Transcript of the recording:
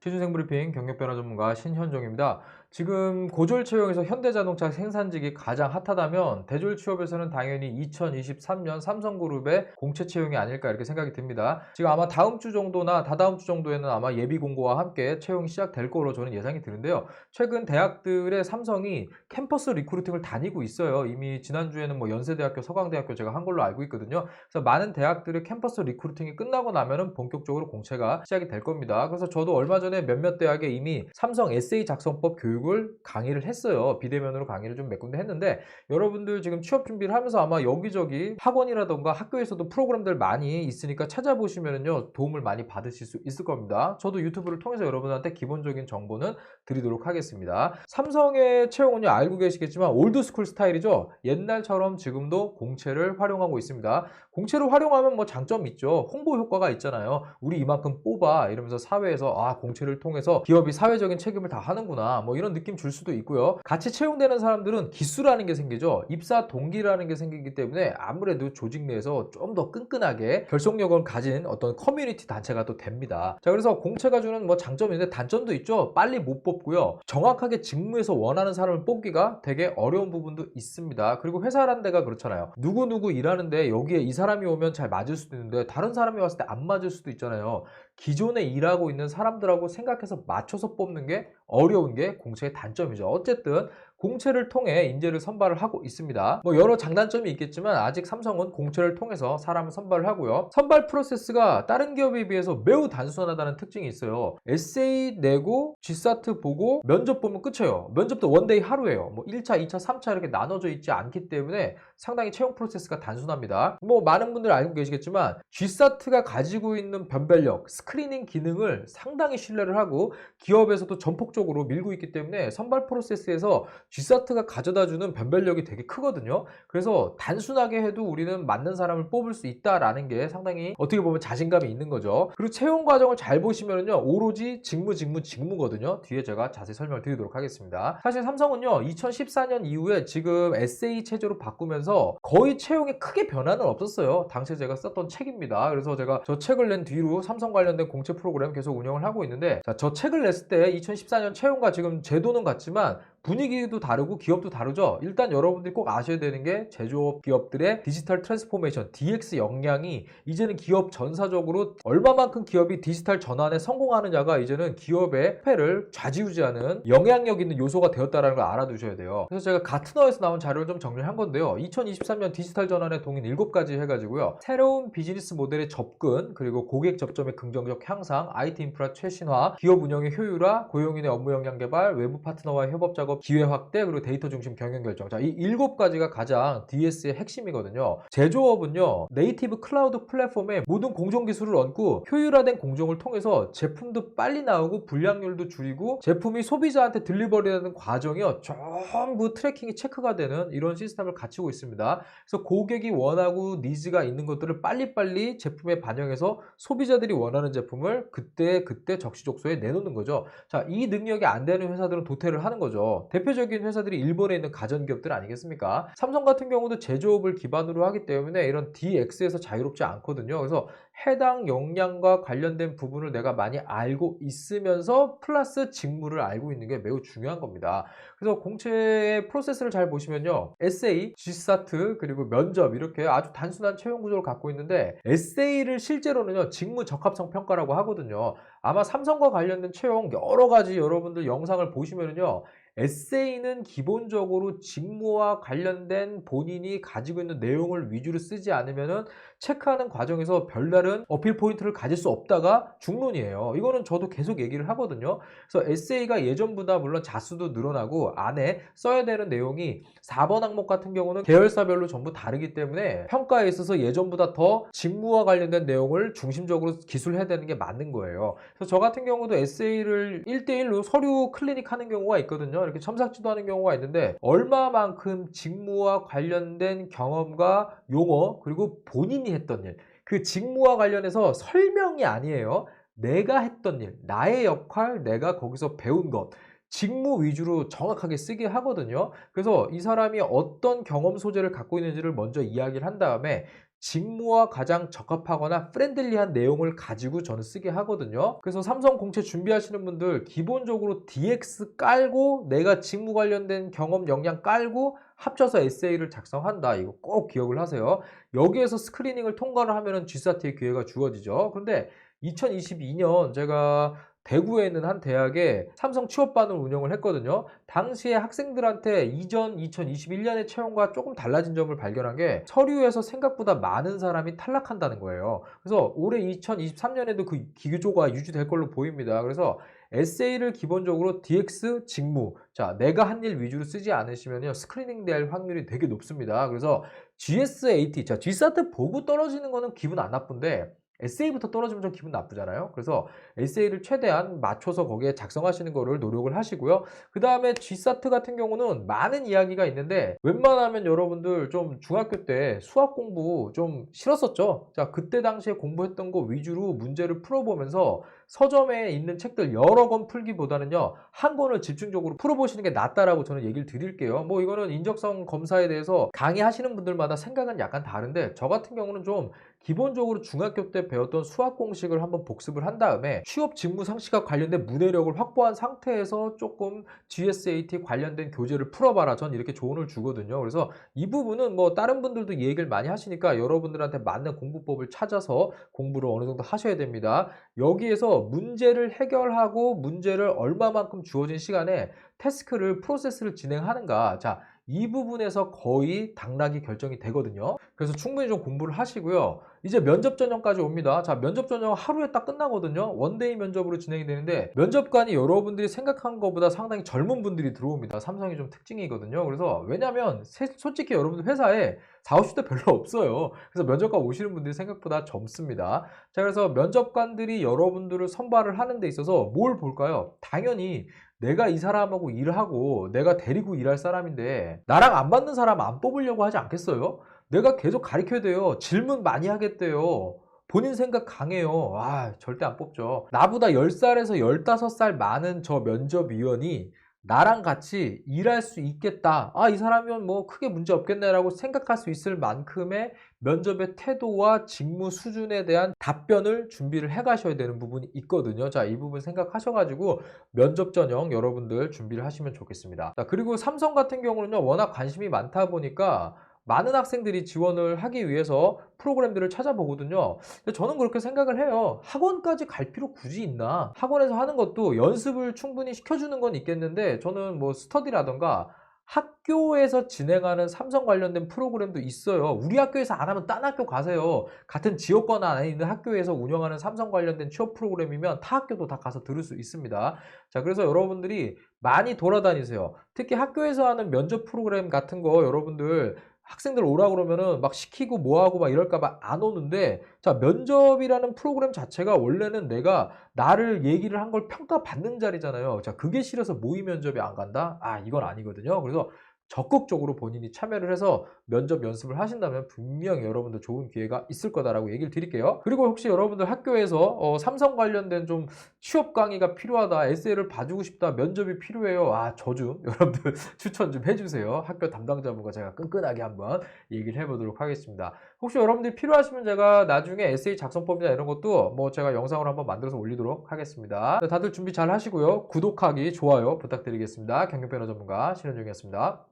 취준생 브리핑 경력변화 전문가 신현종입니다. 지금 고졸 채용에서 현대자동차 생산직이 가장 핫하다면 대졸 취업에서는 당연히 2023년 삼성그룹의 공채 채용이 아닐까 이렇게 생각이 듭니다. 지금 아마 다음 주 정도나 다다음 주 정도에는 아마 예비 공고와 함께 채용이 시작될 거로 저는 예상이 드는데요. 최근 대학들의 삼성이 캠퍼스 리크루팅을 다니고 있어요. 이미 지난주에는 뭐 연세대학교, 서강대학교 제가 한 걸로 알고 있거든요. 그래서 많은 대학들의 캠퍼스 리크루팅이 끝나고 나면은 본격적으로 공채가 시작이 될 겁니다. 그래서 저도 얼마 전에 몇몇 대학에 이미 삼성 에세이 작성법 교육을 강의를 했어요. 비대면으로 강의를 좀 몇 군데 했는데, 여러분들 지금 취업 준비를 하면서 아마 여기저기 학원이라던가 학교에서도 프로그램들 많이 있으니까 찾아보시면은요 도움을 많이 받으실 수 있을 겁니다. 저도 유튜브를 통해서 여러분한테 기본적인 정보는 드리도록 하겠습니다. 삼성의 채용은요, 알고 계시겠지만 올드스쿨 스타일이죠. 옛날처럼 지금도 공채를 활용하고 있습니다. 공채를 활용하면 뭐 장점이 있죠. 홍보 효과가 있잖아요. 우리 이만큼 뽑아 이러면서 사회에서 공채를 통해서 기업이 사회적인 책임을 다 하는구나, 뭐 이런 느낌 줄 수도 있고요. 같이 채용되는 사람들은 기수라는 게 생기죠. 입사 동기라는 게 생기기 때문에 아무래도 조직 내에서 좀 더 끈끈하게 결속력을 가진 어떤 커뮤니티 단체가 또 됩니다. 자, 그래서 공채가 주는 뭐 장점이 있는데 단점도 있죠. 빨리 못 뽑고요. 정확하게 직무에서 원하는 사람을 뽑기가 되게 어려운 부분도 있습니다. 그리고 회사라는 데가 그렇잖아요. 누구누구 일하는데 여기에 이 사람이 오면 잘 맞을 수도 있는데 다른 사람이 왔을 때 안 맞을 수도 있잖아요. 기존에 일하고 있는 사람들하고 생각해서 맞춰서 뽑는 게 어려운 게 공채의 단점이죠. 어쨌든 공채를 통해 인재를 선발을 하고 있습니다. 뭐 여러 장단점이 있겠지만 아직 삼성은 공채를 통해서 사람을 선발을 하고요. 선발 프로세스가 다른 기업에 비해서 매우 단순하다는 특징이 있어요. 에세이 내고 GSAT 보고 면접 보면 끝이에요. 면접도 원데이 하루예요. 뭐 1차, 2차, 3차 이렇게 나눠져 있지 않기 때문에 상당히 채용 프로세스가 단순합니다. 뭐 많은 분들 알고 계시겠지만 GSAT가 가지고 있는 변별력, 스크리닝 기능을 상당히 신뢰를 하고 기업에서도 전폭적으로 밀고 있기 때문에 선발 프로세스에서 GSAT가 가져다주는 변별력이 되게 크거든요. 그래서 단순하게 해도 우리는 맞는 사람을 뽑을 수 있다라는 게 상당히 어떻게 보면 자신감이 있는 거죠. 그리고 채용 과정을 잘 보시면요, 오로지 직무거든요. 뒤에 제가 자세히 설명을 드리도록 하겠습니다. 사실 삼성은요 2014년 이후에 지금 에세이 체제로 바꾸면서 거의 채용에 크게 변화는 없었어요. 당시에 제가 썼던 책입니다. 그래서 제가 저 책을 낸 뒤로 삼성 관련된 공채 프로그램 계속 운영을 하고 있는데, 자, 저 책을 냈을 때 2014년 채용과 지금 제도는 같지만 분위기도 다르고 기업도 다르죠. 일단 여러분들이 꼭 아셔야 되는 게 제조업 기업들의 디지털 트랜스포메이션, DX 역량이 이제는 기업 전사적으로 얼마만큼 기업이 디지털 전환에 성공하느냐가 이제는 기업의 패를 좌지우지하는 영향력 있는 요소가 되었다는 걸 알아두셔야 돼요. 그래서 제가 가트너에서 나온 자료를 좀 정리를 한 건데요. 2023년 디지털 전환의 동인 7가지 해가지고요. 새로운 비즈니스 모델의 접근, 그리고 고객 접점의 긍정적 향상, IT 인프라 최신화, 기업 운영의 효율화, 고용인의 업무 역량 개발, 외부 파트너와의 협업 작업 기회 확대, 그리고 데이터 중심 경영 결정. 자, 이 7가지가 가장 DS의 핵심이거든요. 제조업은요, 네이티브 클라우드 플랫폼에 모든 공정 기술을 얹고 효율화된 공정을 통해서 제품도 빨리 나오고 불량률도 줄이고 제품이 소비자한테 딜리버리되는 과정이요 전부 트래킹이 체크가 되는 이런 시스템을 갖추고 있습니다. 그래서 고객이 원하고 니즈가 있는 것들을 빨리빨리 제품에 반영해서 소비자들이 원하는 제품을 그때 적시적소에 내놓는 거죠. 자, 이 능력이 안 되는 회사들은 도태를 하는 거죠. 대표적인 회사들이 일본에 있는 가전기업들 아니겠습니까? 삼성 같은 경우도 제조업을 기반으로 하기 때문에 이런 DX에서 자유롭지 않거든요. 그래서 해당 역량과 관련된 부분을 내가 많이 알고 있으면서 플러스 직무를 알고 있는 게 매우 중요한 겁니다. 그래서 공채의 프로세스를 잘 보시면요, 에세이, GSAT, 그리고 면접, 이렇게 아주 단순한 채용 구조를 갖고 있는데, 에세이를 실제로는요 직무 적합성 평가라고 하거든요. 아마 삼성과 관련된 채용 여러 가지 여러분들 영상을 보시면은요, 에세이는 기본적으로 직무와 관련된 본인이 가지고 있는 내용을 위주로 쓰지 않으면은 체크하는 과정에서 별다른 어필 포인트를 가질 수 없다가 중론이에요. 이거는 저도 계속 얘기를 하거든요. 그래서 에세이가 예전보다 물론 자수도 늘어나고 안에 써야 되는 내용이 4번 항목 같은 경우는 계열사별로 전부 다르기 때문에 평가에 있어서 예전보다 더 직무와 관련된 내용을 중심적으로 기술해야 되는 게 맞는 거예요. 그래서 저 같은 경우도 에세이를 1대1로 서류 클리닉 하는 경우가 있거든요. 이렇게 첨삭지도 하는 경우가 있는데, 얼마만큼 직무와 관련된 경험과 용어, 그리고 본인이 했던 일, 그 직무와 관련해서 설명이 아니에요. 내가 했던 일, 나의 역할, 내가 거기서 배운 것, 직무 위주로 정확하게 쓰게 하거든요. 그래서 이 사람이 어떤 경험 소재를 갖고 있는지를 먼저 이야기를 한 다음에 직무와 가장 적합하거나 프렌들리한 내용을 가지고 저는 쓰게 하거든요. 그래서 삼성 공채 준비하시는 분들 기본적으로 DX 깔고 내가 직무 관련된 경험 역량 깔고 합쳐서 에세이를 작성한다. 이거 꼭 기억을 하세요. 여기에서 스크리닝을 통과를 하면은 G사트의 기회가 주어지죠. 그런데 2022년 제가 대구에 있는 한 대학에 삼성 취업반을 운영을 했거든요. 당시에 학생들한테 이전 2021년의 채용과 조금 달라진 점을 발견한 게 서류에서 생각보다 많은 사람이 탈락한다는 거예요. 그래서 올해 2023년에도 그 기조가 유지될 걸로 보입니다. 그래서 에세이를 기본적으로 DX 직무, 자, 내가 한 일 위주로 쓰지 않으시면요, 스크리닝 될 확률이 되게 높습니다. 그래서 GSAT, 자, G사트 보고 떨어지는 거는 기분 안 나쁜데 에세이부터 떨어지면 좀 기분 나쁘잖아요. 그래서 에세이를 최대한 맞춰서 거기에 작성하시는 거를 노력을 하시고요. 그 다음에 G사트 같은 경우는 많은 이야기가 있는데 웬만하면 여러분들 좀 중학교 때 수학 공부 좀 싫었었죠. 자, 그때 당시에 공부했던 거 위주로 문제를 풀어보면서 서점에 있는 책들 여러 권 풀기보다는요, 한 권을 집중적으로 풀어보시는 게 낫다라고 저는 얘기를 드릴게요. 뭐 이거는 인적성 검사에 대해서 강의하시는 분들마다 생각은 약간 다른데, 저 같은 경우는 좀 기본적으로 중학교 때 배웠던 수학 공식을 한번 복습을 한 다음에 취업 직무 상식과 관련된 문해력을 확보한 상태에서 조금 GSAT 관련된 교재를 풀어봐라, 전 이렇게 조언을 주거든요. 그래서 이 부분은 뭐 다른 분들도 이 얘기를 많이 하시니까 여러분들한테 맞는 공부법을 찾아서 공부를 어느 정도 하셔야 됩니다. 여기에서 문제를 해결하고 문제를 얼마만큼 주어진 시간에 태스크를 프로세스를 진행하는가, 자, 이 부분에서 거의 당락이 결정이 되거든요. 그래서 충분히 좀 공부를 하시고요. 이제 면접 전형까지 옵니다. 자, 면접 전형 하루에 딱 끝나거든요. 원데이 면접으로 진행이 되는데 면접관이 여러분들이 생각한 것보다 상당히 젊은 분들이 들어옵니다. 삼성이 좀 특징이거든요. 그래서 왜냐면 솔직히 여러분들 회사에 40, 50대 별로 없어요. 그래서 면접관 오시는 분들이 생각보다 젊습니다. 자, 그래서 면접관들이 여러분들을 선발을 하는 데 있어서 뭘 볼까요? 당연히 내가 이 사람하고 일을 하고 내가 데리고 일할 사람인데 나랑 안 맞는 사람 안 뽑으려고 하지 않겠어요? 내가 계속 가르쳐야 돼요. 질문 많이 하겠대요. 본인 생각 강해요. 아, 절대 안 뽑죠. 나보다 10살에서 15살 많은 저 면접위원이 나랑 같이 일할 수 있겠다. 아, 이 사람이면 뭐 크게 문제 없겠네라고 생각할 수 있을 만큼의 면접의 태도와 직무 수준에 대한 답변을 준비를 해 가셔야 되는 부분이 있거든요. 자, 이 부분 생각하셔가지고 면접 전형 여러분들 준비를 하시면 좋겠습니다. 자, 그리고 삼성 같은 경우는요, 워낙 관심이 많다 보니까 많은 학생들이 지원을 하기 위해서 프로그램들을 찾아보거든요. 근데 저는 그렇게 생각을 해요. 학원까지 갈 필요 굳이 있나? 학원에서 하는 것도 연습을 충분히 시켜주는 건 있겠는데, 저는 뭐 스터디라던가 학교에서 진행하는 삼성 관련된 프로그램도 있어요. 우리 학교에서 안 하면 딴 학교 가세요. 같은 지역권 안에 있는 학교에서 운영하는 삼성 관련된 취업 프로그램이면 타 학교도 다 가서 들을 수 있습니다. 자, 그래서 여러분들이 많이 돌아다니세요. 특히 학교에서 하는 면접 프로그램 같은 거 여러분들 학생들 오라고 그러면은 막 시키고 뭐하고 막 이럴까봐 안 오는데, 자, 면접이라는 프로그램 자체가 원래는 내가 나를 얘기를 한 걸 평가받는 자리잖아요. 자, 그게 싫어서 모의 면접에 안 간다? 아, 이건 아니거든요. 그래서 적극적으로 본인이 참여를 해서 면접 연습을 하신다면 분명히 여러분들 좋은 기회가 있을 거다라고 얘기를 드릴게요. 그리고 혹시 여러분들 학교에서 삼성 관련된 좀 취업 강의가 필요하다, 에세이를 봐주고 싶다, 면접이 필요해요. 아, 저 좀 여러분들 추천 좀 해주세요. 학교 담당자분과 제가 끈끈하게 한번 얘기를 해보도록 하겠습니다. 혹시 여러분들이 필요하시면 제가 나중에 에세이 작성법이나 이런 것도 뭐 제가 영상으로 한번 만들어서 올리도록 하겠습니다. 다들 준비 잘 하시고요. 구독하기, 좋아요 부탁드리겠습니다. 경영변호 전문가 신현종이었습니다.